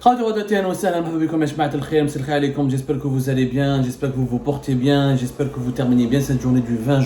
J'espère que vous allez bien, j'espère que vous vous portez bien, j'espère que vous terminez bien cette journée du 20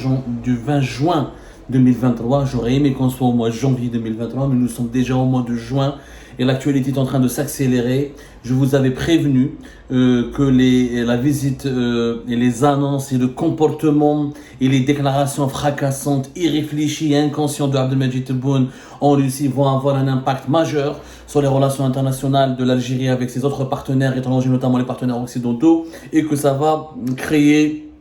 juin 2023. J'aurais aimé qu'on soit au mois de janvier 2023, mais nous sommes déjà au mois de juin et l'actualité est en train de s'accélérer. Je vous avais prévenu que la visite et les annonces et le comportement et les déclarations fracassantes, irréfléchies et inconscientes de Abdelmajid Tebboune en Russie vont avoir un impact majeur sur les relations internationales de l'Algérie avec ses autres partenaires étrangers, notamment les partenaires occidentaux, et que ça va créer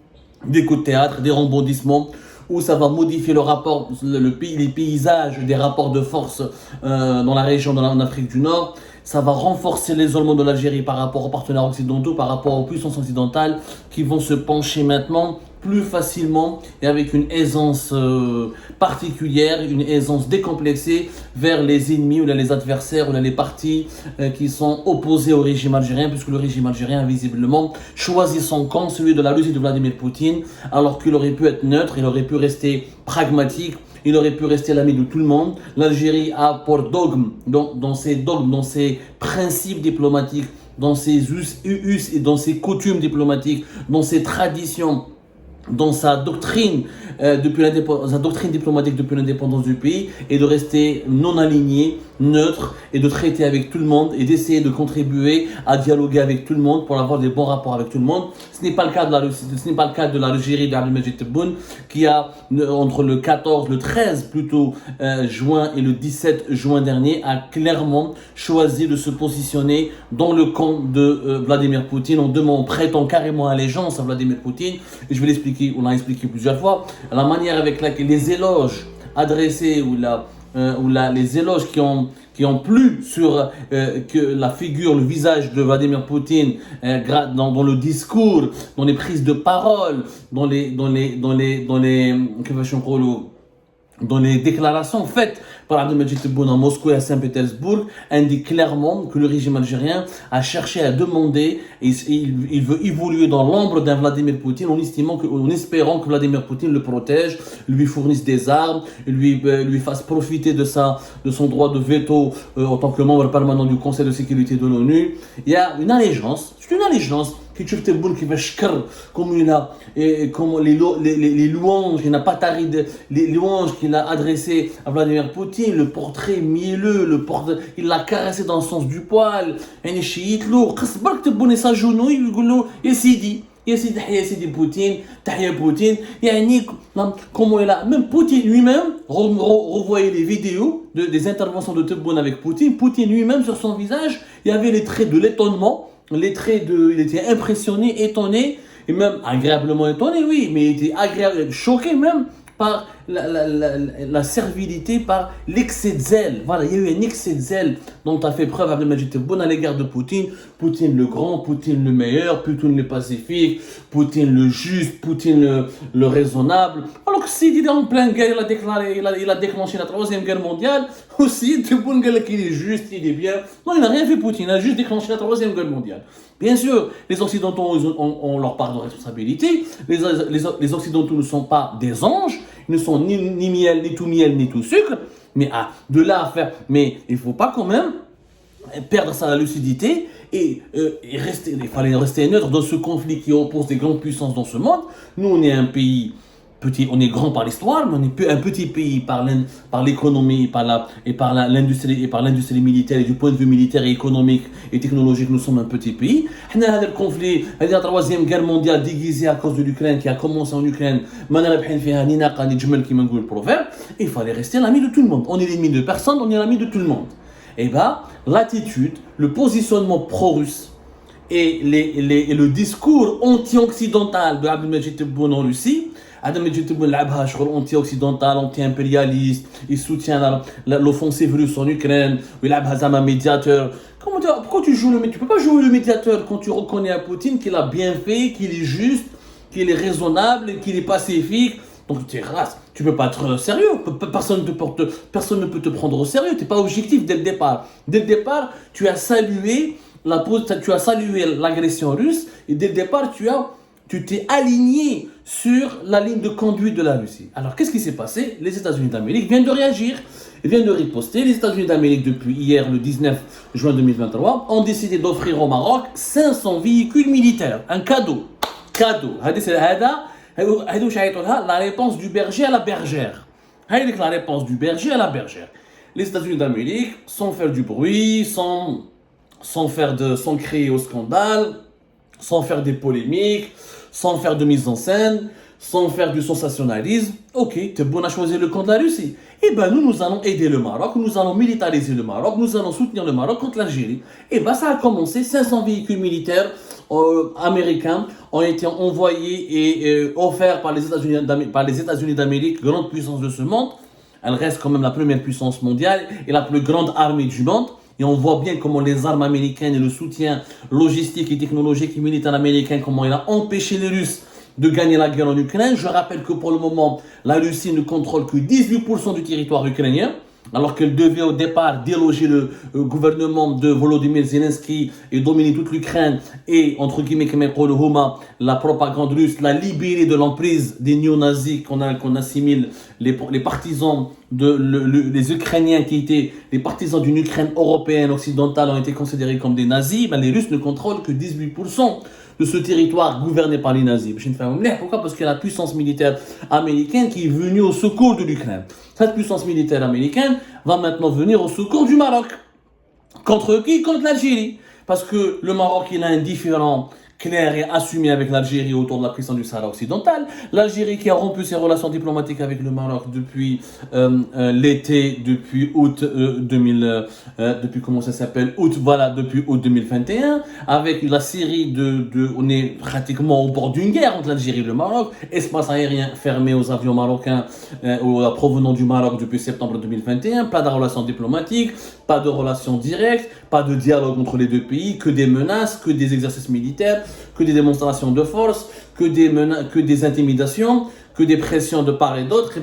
des coups de théâtre, des rebondissements, où ça va modifier les paysages des rapports de force dans la région, en Afrique du Nord. Ça va renforcer l'isolement de l'Algérie par rapport aux partenaires occidentaux, par rapport aux puissances occidentales qui vont se pencher maintenant plus facilement et avec une aisance particulière, une aisance décomplexée vers les ennemis ou les adversaires ou les partis qui sont opposés au régime algérien, puisque le régime algérien a visiblement choisi son camp, celui de la Russie de Vladimir Poutine, alors qu'il aurait pu être neutre, il aurait pu rester pragmatique, il aurait pu rester l'ami de tout le monde. L'Algérie a pour dogme, dans ses principes diplomatiques, dans ses us et dans ses coutumes diplomatiques, dans ses traditions, dans sa doctrine diplomatique depuis l'indépendance du pays, et de rester non aligné, neutre, et de traiter avec tout le monde et d'essayer de contribuer à dialoguer avec tout le monde pour avoir des bons rapports avec tout le monde. Ce n'est pas le cas de la Russie, ce n'est pas le cas de l'Algérie d'Abdelmajid Tebboune, qui a entre le 13 juin et le 17 juin dernier a clairement choisi de se positionner dans le camp de Vladimir Poutine en prêtant carrément allégeance à Vladimir Poutine. Et je vais l'expliquer, on l'a expliqué plusieurs fois, la manière avec laquelle les éloges adressés les éloges qui ont plu sur que la figure, le visage de Vladimir Poutine dans le discours, dans les prises de parole, dans les déclarations faites par Abdelmajid Tebboune à Moscou et à Saint-Pétersbourg, indiquent clairement que le régime algérien a cherché à demander, et il veut évoluer dans l'ombre d'un Vladimir Poutine en espérant que Vladimir Poutine le protège, lui fournisse des armes, lui fasse profiter de son droit de veto en tant que membre permanent du Conseil de sécurité de l'ONU. Il y a une allégeance, qui tue Tebboune qui va shkr, comme les louanges, il n'a pas tari les louanges qu'il a adressées à Vladimir Poutine, le portrait mielleux, il l'a caressé dans le sens du poil, يعني شيت له قص برك Tebboune et s'agenouille, يقول له يا سيدي تحيا سيدي Poutine, تحيا Poutine, يعني comment il a, même Poutine lui-même, revoyez les vidéos des interventions de Tebboune avec Poutine lui-même sur son visage, il y avait les traits de l'étonnement, il était impressionné, étonné, et même agréablement étonné, oui, mais il était choqué même par la servilité, par l'excès de zèle. Voilà, il y a eu un excès de zèle dont a fait preuve Abdelmajid Tebboune à l'égard de Poutine. Poutine le grand, Poutine le meilleur, Poutine le pacifique, Poutine le juste, Poutine le raisonnable. Alors que s'il est en pleine guerre, il a déclenché la troisième guerre mondiale, aussi Tebboune qu'il est juste, il est bien. Non, il n'a rien fait Poutine, il a juste déclenché la troisième guerre mondiale. Bien sûr, les Occidentaux ont leur part de responsabilité. Les Occidentaux ne sont pas des anges, ils ne sont ni miel, ni tout sucre. Mais de là à faire, mais il ne faut pas quand même perdre sa lucidité et il fallait rester neutre dans ce conflit qui oppose des grandes puissances dans ce monde. Nous, on est un pays petit, on est grand par l'histoire, mais on est un petit pays par l'économie et par l'industrie militaire, et du point de vue militaire et économique et technologique, nous sommes un petit pays. Le conflit, la troisième guerre mondiale déguisée à cause de l'Ukraine qui a commencé en Ukraine, il fallait rester l'ami de tout le monde. On est l'ennemi de personne, on est l'ami de tout le monde. Et l'attitude, le positionnement pro-russe et le discours anti-occidental de Abdelmajid Tebboune en Russie, Abdelmajid Tebboune لعبها شغل anti-occidental, anti-impérialiste, il soutient l'offensive russe en Ukraine, il لعبها زعما médiateur. Pourquoi tu joues tu peux pas jouer le médiateur quand tu reconnais à Poutine qu'il a bien fait, qu'il est juste, qu'il est raisonnable, qu'il est pacifique. Donc tu peux pas être sérieux, personne ne peut te prendre au sérieux, tu n'es pas objectif dès le départ. Dès le départ, tu as salué l'agression russe, et dès le départ, tu t'es aligné sur la ligne de conduite de la Russie. Alors qu'est-ce qui s'est passé? Les États-Unis d'Amérique viennent de réagir. vient de riposter. Les États-Unis d'Amérique, depuis hier, le 19 juin 2023, ont décidé d'offrir au Maroc 500 véhicules militaires. Un cadeau. Cadeau. La réponse du berger à la bergère. La réponse du berger à la bergère. Les États-Unis d'Amérique, sans faire du bruit, sans créer au scandale, sans faire des polémiques, sans faire de mise en scène, sans faire du sensationnalisme. Ok, t'es bon à choisir le camp de la Russie. Eh ben nous allons aider le Maroc, nous allons militariser le Maroc, nous allons soutenir le Maroc contre l'Algérie. Eh ben ça a commencé, 500 véhicules militaires américains ont été envoyés et offerts par les États-Unis d'Amérique, grande puissance de ce monde. Elle reste quand même la première puissance mondiale et la plus grande armée du monde. Et on voit bien comment les armes américaines et le soutien logistique et technologique et militaire américain, comment il a empêché les Russes de gagner la guerre en Ukraine. Je rappelle que pour le moment, la Russie ne contrôle que 18% du territoire ukrainien, alors qu'elle devait au départ déloger le gouvernement de Volodymyr Zelensky et dominer toute l'Ukraine et, entre guillemets, la propagande russe, la libérer de l'emprise des néo-nazis qu'on assimile les partisans les Ukrainiens qui étaient les partisans d'une Ukraine européenne occidentale ont été considérés comme des nazis. Les Russes ne contrôlent que 18% de ce territoire gouverné par les nazis. Pourquoi? Parce qu'il y a la puissance militaire américaine qui est venue au secours de l'Ukraine. Cette puissance militaire américaine va maintenant venir au secours du Maroc. Contre qui? Contre l'Algérie. Parce que le Maroc, il a un différend clair et assumé avec l'Algérie autour de la question du Sahara occidental. L'Algérie qui a rompu ses relations diplomatiques avec le Maroc depuis l'été, depuis août depuis août 2021, avec la série on est pratiquement au bord d'une guerre entre l'Algérie et le Maroc, espace aérien fermé aux avions marocains provenant du Maroc depuis septembre 2021, pas de relations diplomatiques, pas de relations directes, pas de dialogue entre les deux pays, que des menaces, que des exercices militaires, que des démonstrations de force, que des intimidations, que des pressions de part et d'autre. Et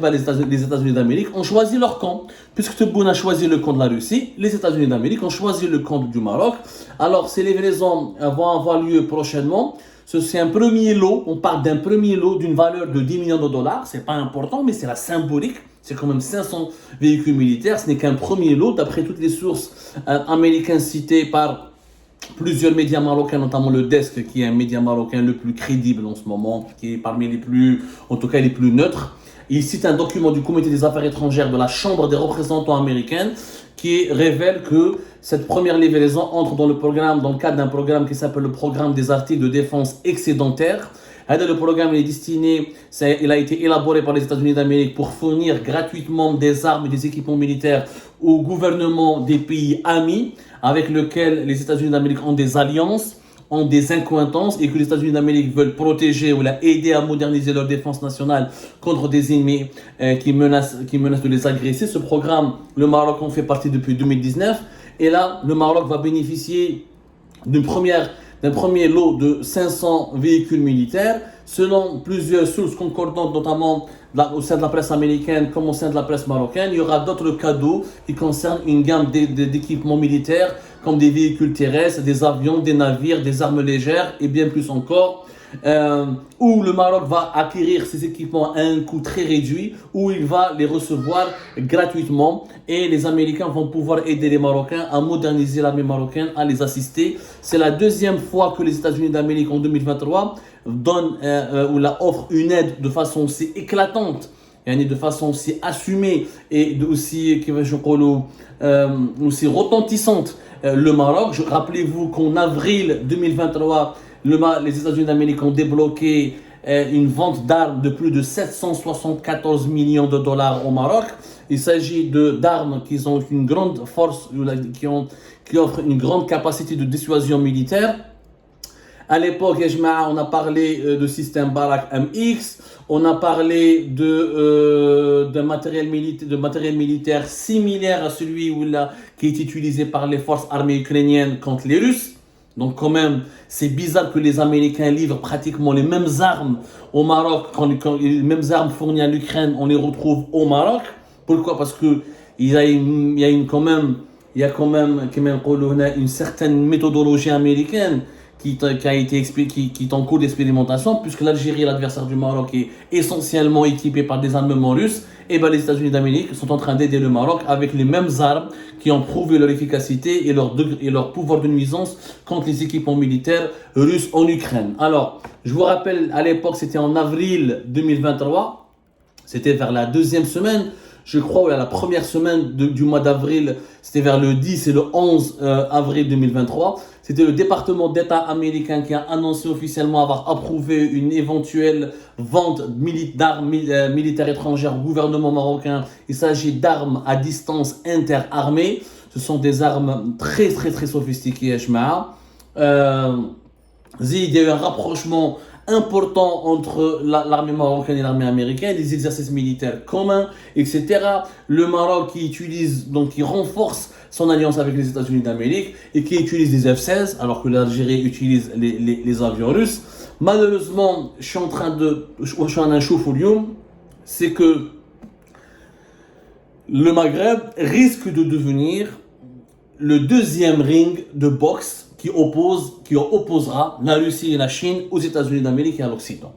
les États-Unis d'Amérique ont choisi leur camp. Puisque Tebboune a choisi le camp de la Russie, les États-Unis d'Amérique ont choisi le camp du Maroc. Alors, ces livraisons vont avoir lieu prochainement. C'est un premier lot, on parle d'un premier lot d'une valeur de 10 millions de dollars. C'est pas important, mais c'est la symbolique. C'est quand même 500 véhicules militaires. Ce n'est qu'un premier lot, d'après toutes les sources américaines citées par plusieurs médias marocains, notamment le Desk, qui est un média marocain le plus crédible en ce moment, qui est parmi les plus, en tout cas les plus neutres. Il cite un document du Comité des Affaires étrangères de la Chambre des représentants américaine qui révèle que cette première livraison entre dans le cadre d'un programme qui s'appelle le programme des articles de défense excédentaires. Le programme est il a été élaboré par les États-Unis d'Amérique pour fournir gratuitement des armes et des équipements militaires au gouvernement des pays amis avec lesquels les États-Unis d'Amérique ont des alliances, ont des accointances et que les États-Unis d'Amérique veulent protéger ou aider à moderniser leur défense nationale contre des ennemis qui menacent de les agresser. Ce programme, le Maroc en fait partie depuis 2019 et là, le Maroc va bénéficier d'un premier lot de 500 véhicules militaires. Selon plusieurs sources concordantes, notamment au sein de la presse américaine comme au sein de la presse marocaine, il y aura d'autres cadeaux qui concernent une gamme d'équipements militaires comme des véhicules terrestres, des avions, des navires, des armes légères et bien plus encore, où le Maroc va acquérir ces équipements à un coût très réduit, où il va les recevoir gratuitement et les Américains vont pouvoir aider les Marocains à moderniser l'armée marocaine, à les assister. C'est la deuxième fois que les États-Unis d'Amérique en 2023 offrent une aide de façon aussi éclatante, de façon aussi assumée et aussi retentissante le Maroc. Rappelez-vous qu'en avril 2023, les États-Unis d'Amérique ont débloqué une vente d'armes de plus de 774 millions de dollars au Maroc. Il s'agit d'armes qui ont une grande force, qui offrent une grande capacité de dissuasion militaire. À l'époque, on a parlé de système Barak MX, on a parlé de matériel militaire similaire à celui qui est utilisé par les forces armées ukrainiennes contre les Russes. Donc quand même, c'est bizarre que les Américains livrent pratiquement les mêmes armes au Maroc, quand les mêmes armes fournies à l'Ukraine, on les retrouve au Maroc. Pourquoi? Parce que il y a quand même une certaine méthodologie américaine qui a été qui est en cours d'expérimentation, puisque l'Algérie, l'adversaire du Maroc, est essentiellement équipé par des armements russes. Et ben les États-Unis d'Amérique sont en train d'aider le Maroc avec les mêmes armes qui ont prouvé leur efficacité et leur pouvoir de nuisance contre les équipements militaires russes en Ukraine. Alors, je vous rappelle, à l'époque, c'était en avril 2023, c'était vers la deuxième semaine, je crois, ou la première semaine du mois d'avril, c'était vers le 10 et le 11 avril 2023. C'était le département d'État américain qui a annoncé officiellement avoir approuvé une éventuelle vente d'armes militaires étrangères au gouvernement marocain. Il s'agit d'armes à distance interarmées. Ce sont des armes très très très sophistiquées, Jma'a. Il y a eu un rapprochement important entre l'armée marocaine et l'armée américaine, des exercices militaires communs, etc. Le Maroc qui renforce son alliance avec les États-Unis d'Amérique et qui utilise des F-16 alors que l'Algérie utilise les avions russes. Malheureusement, je suis en un chauffe au Lyon, c'est que le Maghreb risque de devenir le deuxième ring de boxe qui opposera la Russie et la Chine aux États-Unis d'Amérique et à l'Occident.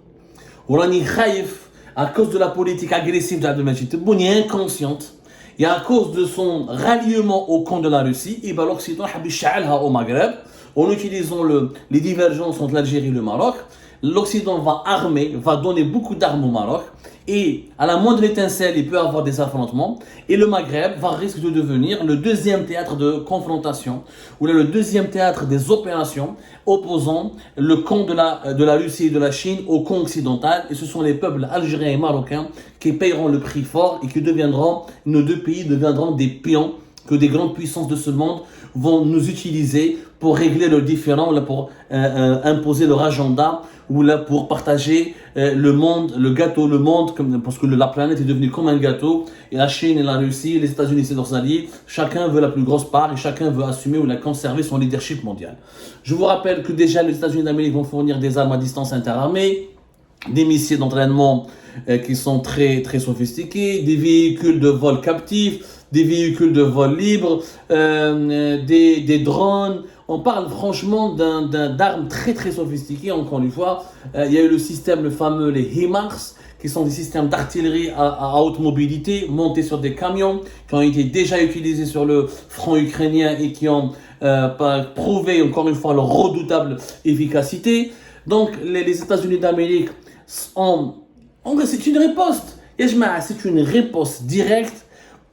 Ourani Khaïf, à cause de la politique agressive d'Abdelmajid Tebboune, est inconsciente, et à cause de son ralliement au camp de la Russie, et ben l'Occident a au Maghreb, en utilisant les divergences entre l'Algérie et le Maroc. L'Occident va donner beaucoup d'armes au Maroc, et à la moindre étincelle, il peut y avoir des affrontements, et le Maghreb risque de devenir le deuxième théâtre de confrontation, ou le deuxième théâtre des opérations opposant le camp de la Russie et de la Chine au camp occidental, et ce sont les peuples algériens et marocains qui paieront le prix fort et nos deux pays deviendront des pions que des grandes puissances de ce monde vont nous utiliser pour régler leurs différends, pour imposer leur agenda, ou là pour partager le monde, le gâteau, le monde, parce que la planète est devenue comme un gâteau, et la Chine et la Russie, les États-Unis et leurs alliés, chacun veut la plus grosse part et chacun veut assumer ou conserver son leadership mondial. Je vous rappelle que déjà les États-Unis d'Amérique vont fournir des armes à distance interarmées, des missiles d'entraînement qui sont très très sophistiqués, des véhicules de vol captifs, des véhicules de vol libre, des drones. On parle franchement d'armes très très sophistiquées. Encore une fois, il y a eu le fameux les HIMARS, qui sont des systèmes d'artillerie à haute mobilité montés sur des camions, qui ont été déjà utilisés sur le front ukrainien et qui ont prouvé encore une fois leur redoutable efficacité. Donc les États-Unis d'Amérique c'est une riposte. C'est une réponse directe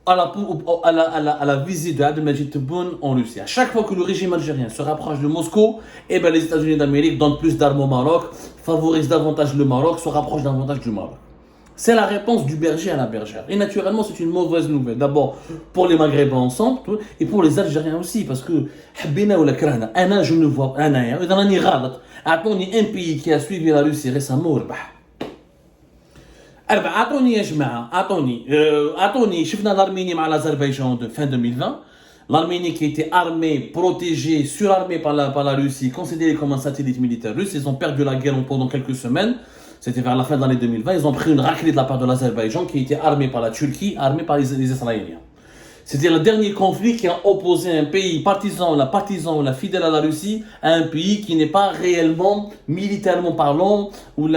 à la visite de Abdelmajid Tebboune en Russie. À chaque fois que le régime algérien se rapproche de Moscou, les États-Unis d'Amérique donnent plus d'armes au Maroc, favorisent davantage le Maroc, se rapprochent davantage du Maroc. C'est la réponse du berger à la bergère. Et naturellement, c'est une mauvaise nouvelle. D'abord, pour les Maghrébins ensemble, et pour les Algériens aussi, parce que, je ne vois pas, un pays qui a suivi la Russie récemment, اعطوني يا جماعه اعطوني شفنا l'Arménie مع l'Azerbaïdjan de fin 2020. L'Arménie qui était armée, protégée, surarmée par la Russie, considérée comme un satellite militaire russe. Ils ont perdu la guerre pendant quelques semaines. C'était vers la fin de l'année 2020. Ils ont pris une raclée de la part de l'Azerbaïdjan qui était armée par la Turquie, armée par les Israéliens. C'était le dernier conflit qui a opposé un pays partisan ou fidèle à la Russie à un pays qui n'est pas réellement militairement parlant, où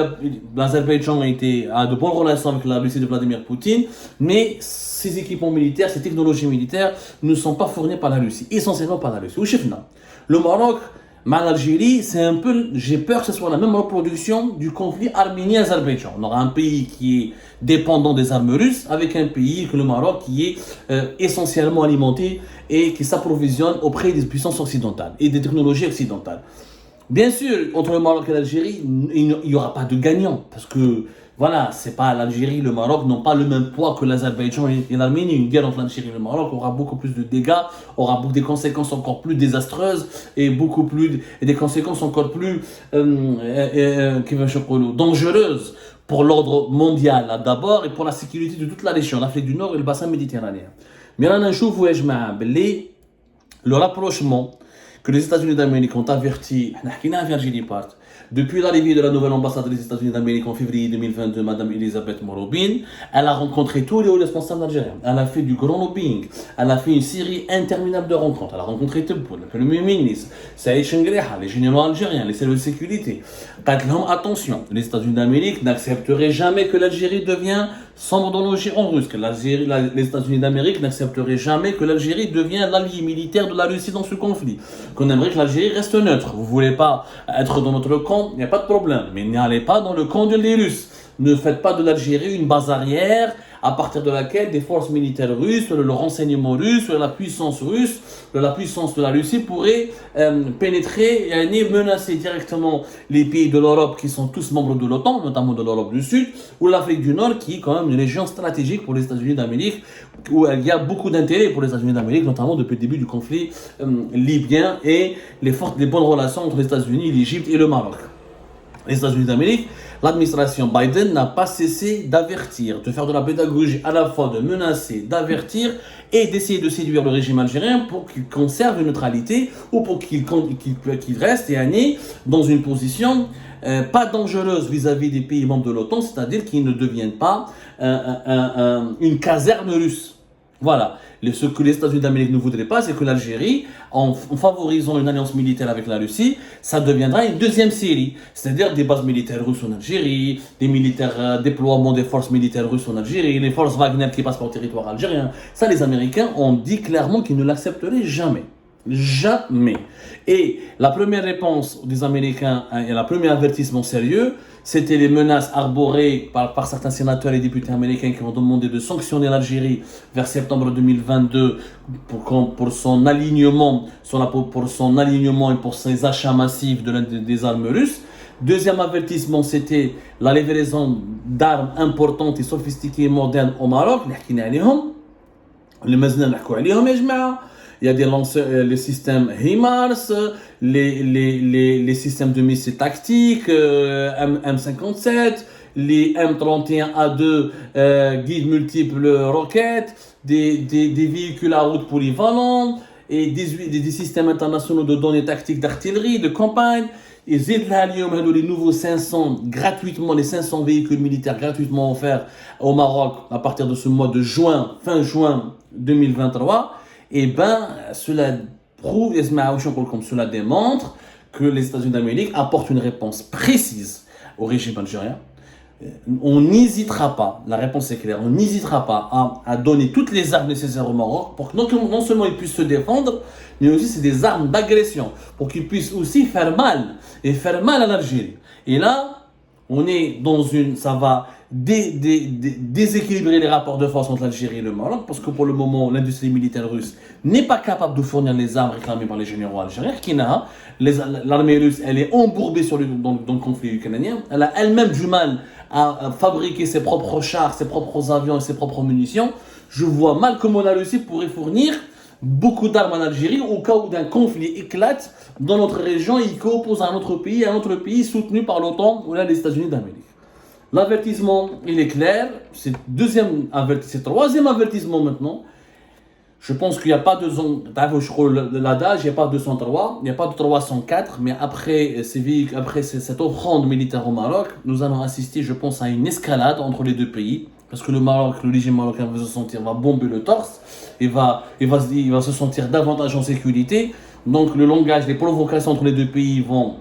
l'Azerbaïdjan a de bonnes relations avec la Russie de Vladimir Poutine, mais ces équipements militaires, ces technologies militaires ne sont pas fournies par la Russie, essentiellement par la Russie. Le Maroc, l'Algérie, j'ai peur que ce soit la même reproduction du conflit arménien-azerbaïdjan. On aura un pays qui est dépendant des armes russes avec un pays que le Maroc qui est essentiellement alimenté et qui s'approvisionne auprès des puissances occidentales et des technologies occidentales. Bien sûr, entre le Maroc et l'Algérie, il n'y aura pas de gagnant parce que c'est pas l'Algérie, le Maroc n'ont pas le même poids que l'Azerbaïdjan et l'Arménie. Une guerre entre l'Algérie et le Maroc aura beaucoup plus de dégâts, aura des conséquences encore plus désastreuses et des conséquences encore plus dangereuses pour l'ordre mondial d'abord et pour la sécurité de toute la région, l'Afrique du Nord et le bassin méditerranéen. Mais là, le rapprochement que les États-Unis d'Amérique ont averti, Depuis l'arrivée de la nouvelle ambassade des États-Unis d'Amérique en février 2022, Madame Elisabeth Morobin, elle a rencontré tous les hauts responsables algériens. Elle a fait du grand lobbying. Elle a fait une série interminable de rencontres. Elle a rencontré Tebboune, le Premier ministre, Saïd Chengreha, les généraux algériens, les services de sécurité. Attention, les États-Unis d'Amérique n'accepteraient jamais que l'Algérie devienne sans monologie en russe, que les États-Unis d'Amérique n'accepteraient jamais que l'Algérie devienne l'allié militaire de la Russie dans ce conflit. Qu'on aimerait que l'Algérie reste neutre. Vous voulez pas être dans notre camp, il n'y a pas de problème. Mais n'allez pas dans le camp des Russes. Ne faites pas de l'Algérie une base arrière à partir de laquelle des forces militaires russes, le renseignement russe, la puissance russe, la puissance de la Russie pourraient pénétrer et menacer directement les pays de l'Europe qui sont tous membres de l'OTAN, notamment de l'Europe du Sud, ou l'Afrique du Nord qui est quand même une région stratégique pour les États-Unis d'Amérique, où il y a beaucoup d'intérêt pour les États-Unis d'Amérique, notamment depuis le début du conflit libyen et les bonnes relations entre les États-Unis, l'Égypte et le Maroc. Les États-Unis d'Amérique, l'administration Biden n'a pas cessé d'avertir, de faire de la pédagogie, à la fois de menacer, d'avertir et d'essayer de séduire le régime algérien pour qu'il conserve une neutralité ou pour qu'il reste dans une position pas dangereuse vis-à-vis des pays membres de l'OTAN, c'est-à-dire qu'ils ne deviennent pas une caserne russe. Voilà. Ce que les États-Unis d'Amérique ne voudraient pas, c'est que l'Algérie, en favorisant une alliance militaire avec la Russie, ça deviendra une deuxième série. C'est-à-dire des bases militaires russes en Algérie, des déploiements des forces militaires russes en Algérie, les forces Wagner qui passent par le territoire algérien. Ça, les Américains ont dit clairement qu'ils ne l'accepteraient jamais. Jamais. Et la première réponse des Américains et le premier avertissement sérieux, c'était les menaces arborées par certains sénateurs et députés américains qui ont demandé de sanctionner l'Algérie vers septembre 2022 pour son alignement, et pour ses achats massifs des armes russes. Deuxième avertissement, c'était la livraison d'armes importantes et sophistiquées et modernes au Maroc. Il y a des lanceurs, les systèmes HIMARS, les systèmes de missiles tactiques, M57, les M31A2 guides multiples roquettes, des véhicules à route polyvalents et des systèmes internationaux de données tactiques d'artillerie, de campagne. Et les nouveaux 500 gratuitement, les 500 véhicules militaires gratuitement offerts au Maroc à partir de ce mois de juin, fin juin 2023. Et cela prouve, cela démontre que les États-Unis d'Amérique apportent une réponse précise au régime algérien. On n'hésitera pas, la réponse est claire, on n'hésitera pas à donner toutes les armes nécessaires au Maroc pour que non seulement ils puissent se défendre, mais aussi c'est des armes d'agression, pour qu'ils puissent aussi faire mal à l'Algérie. Et là, ça va déséquilibrer les rapports de force entre l'Algérie et le Maroc, parce que pour le moment, l'industrie militaire russe n'est pas capable de fournir les armes réclamées par les généraux algériens. L'armée russe, elle est embourbée dans le conflit ukrainien. Elle a elle-même du mal à fabriquer ses propres chars, ses propres avions et ses propres munitions. Je vois mal comment la Russie pourrait fournir beaucoup d'armes en Algérie au cas où d'un conflit éclate dans notre région et il oppose à un autre pays soutenu par l'OTAN ou les États-Unis d'Amérique. L'avertissement, il est clair. C'est troisième avertissement maintenant. Je pense qu'il n'y a pas l'adage, il n'y a pas 203, il n'y a pas de 304, mais après cette offrande militaire au Maroc, nous allons assister, je pense, à une escalade entre les deux pays. Parce que le régime marocain va bomber le torse, il va se sentir davantage en sécurité. Donc le langage, les provocations entre les deux pays vont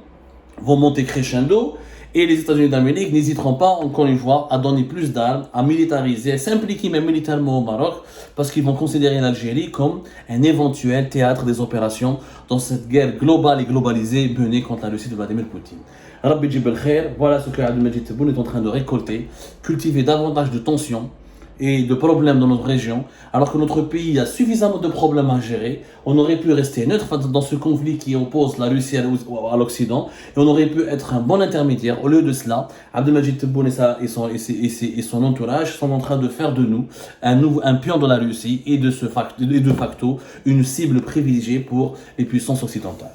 monter crescendo. Et les États-Unis d'Amérique n'hésiteront pas, encore une fois, à donner plus d'armes, à militariser, à s'impliquer même militairement au Maroc, parce qu'ils vont considérer l'Algérie comme un éventuel théâtre des opérations dans cette guerre globale et globalisée menée contre la Russie de Vladimir Poutine. Rabbi Jibel Khair, voilà ce que Abdelmajid Tebboune est en train de récolter, cultiver davantage de tensions et de problèmes dans notre région, alors que notre pays a suffisamment de problèmes à gérer. On aurait pu rester neutre dans ce conflit qui oppose la Russie à l'Occident, et on aurait pu être un bon intermédiaire. Au lieu de cela, Abdelmajid Tebboune et son entourage sont en train de faire de nous un pion de la Russie et de facto une cible privilégiée pour les puissances occidentales.